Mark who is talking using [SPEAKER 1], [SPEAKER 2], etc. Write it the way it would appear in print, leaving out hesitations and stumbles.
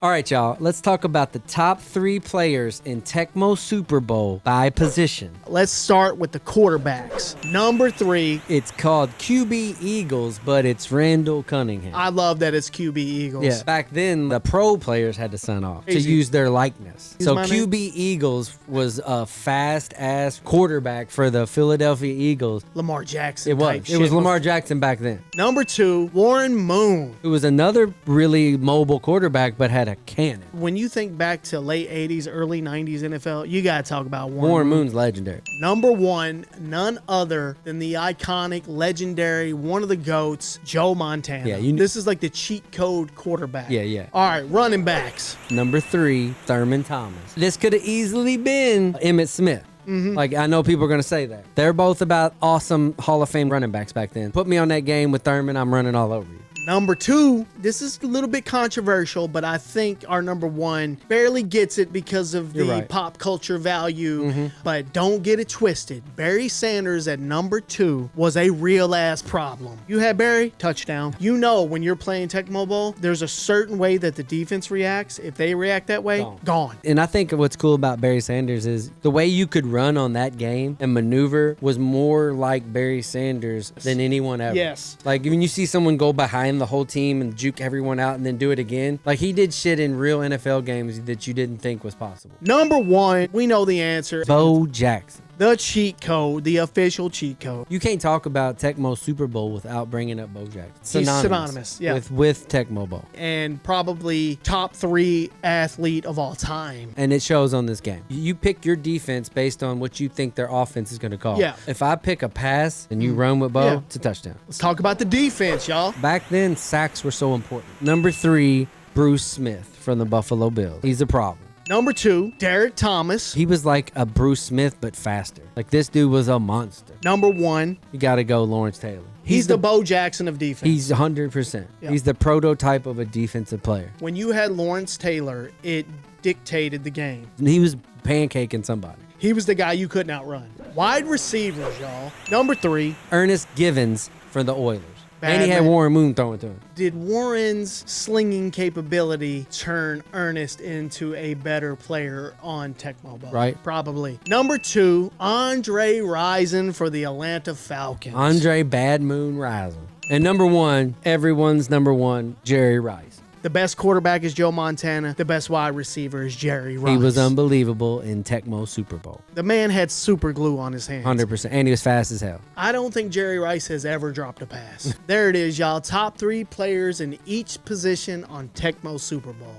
[SPEAKER 1] All right, y'all, let's talk about the top 3 players in Tecmo Super Bowl by position.
[SPEAKER 2] Let's start with the quarterbacks. Number 3.
[SPEAKER 1] It's called QB Eagles, but it's Randall Cunningham.
[SPEAKER 2] I love that it's QB Eagles.
[SPEAKER 1] Yeah, back then, the pro players had to sign off to
[SPEAKER 2] Easy.
[SPEAKER 1] use their likeness.
[SPEAKER 2] Use
[SPEAKER 1] So
[SPEAKER 2] my
[SPEAKER 1] QB Eagles was a fast-ass quarterback for the Philadelphia Eagles.
[SPEAKER 2] Lamar Jackson.
[SPEAKER 1] It was.
[SPEAKER 2] type
[SPEAKER 1] It
[SPEAKER 2] shit.
[SPEAKER 1] was Lamar Jackson back then.
[SPEAKER 2] Number 2, Warren Moon.
[SPEAKER 1] It was another really mobile quarterback, but had a cannon.
[SPEAKER 2] When you think back to late 80s, early 90s NFL, you got to talk about
[SPEAKER 1] Warren Moon's legendary.
[SPEAKER 2] Number 1, none other than the iconic, legendary, one of the GOATs, Joe Montana.
[SPEAKER 1] Yeah,
[SPEAKER 2] this is like the cheat code quarterback.
[SPEAKER 1] Yeah.
[SPEAKER 2] All right, running backs.
[SPEAKER 1] Number 3, Thurman Thomas. This could have easily been Emmitt Smith. Like, I know people are going to say that. They're both about awesome Hall of Fame running backs back then. Put me on that game with Thurman, I'm running all over you.
[SPEAKER 2] Number 2, this is a little bit controversial, but I think our number 1 barely gets it because of the
[SPEAKER 1] right.
[SPEAKER 2] pop culture value, but don't get it twisted. Barry Sanders at number 2 was a real ass problem. You had Barry, touchdown. You know when you're playing Tecmo Bowl, there's a certain way that the defense reacts. If they react that way, gone.
[SPEAKER 1] And I think what's cool about Barry Sanders is the way you could run on that game and maneuver was more like Barry Sanders than anyone ever.
[SPEAKER 2] Yes.
[SPEAKER 1] Like when you see someone go behind the whole team and juke everyone out and then do it again, like he did shit in real NFL games that you didn't think was possible.
[SPEAKER 2] Number 1, we know the answer.
[SPEAKER 1] Bo Jackson.
[SPEAKER 2] The cheat code, the official cheat code.
[SPEAKER 1] You can't talk about Tecmo Super Bowl without bringing up Bo Jackson.
[SPEAKER 2] He's synonymous, yeah.
[SPEAKER 1] With Tecmo Bowl.
[SPEAKER 2] And probably top 3 athlete of all time.
[SPEAKER 1] And it shows on this game. You pick your defense based on what you think their offense is going to call.
[SPEAKER 2] Yeah.
[SPEAKER 1] If I pick a pass and you run with Bo,
[SPEAKER 2] Yeah.
[SPEAKER 1] it's a touchdown.
[SPEAKER 2] Let's talk about the defense, y'all.
[SPEAKER 1] Back then, sacks were so important. Number 3, Bruce Smith from the Buffalo Bills. He's a problem.
[SPEAKER 2] Number 2, Derek Thomas.
[SPEAKER 1] He was like a Bruce Smith, but faster. Like this dude was a monster.
[SPEAKER 2] Number 1,
[SPEAKER 1] You got to go Lawrence Taylor.
[SPEAKER 2] he's the Bo Jackson of defense.
[SPEAKER 1] He's 100%.
[SPEAKER 2] Yeah.
[SPEAKER 1] He's the prototype of a defensive player.
[SPEAKER 2] When you had Lawrence Taylor, it dictated the game.
[SPEAKER 1] And he was pancaking somebody.
[SPEAKER 2] He was the guy you couldn't outrun. Wide receivers, y'all. Number 3,
[SPEAKER 1] Ernest Givens for the Oilers. And he had
[SPEAKER 2] Bad man.
[SPEAKER 1] Warren Moon throwing to him.
[SPEAKER 2] did Warren's slinging capability turn Ernest into a better player on Tecmo Bowl?
[SPEAKER 1] Right.
[SPEAKER 2] Probably. Number 2, Andre Rison for the Atlanta Falcons.
[SPEAKER 1] Andre Bad Moon Rising. And number 1, everyone's number 1, Jerry Rice.
[SPEAKER 2] The best quarterback is Joe Montana. The best wide receiver is Jerry Rice.
[SPEAKER 1] He was unbelievable in Tecmo Super Bowl.
[SPEAKER 2] The man had super glue on his hands.
[SPEAKER 1] 100%. And he was fast as hell.
[SPEAKER 2] I don't think Jerry Rice has ever dropped a pass. There it is, y'all. Top 3 players in each position on Tecmo Super Bowl.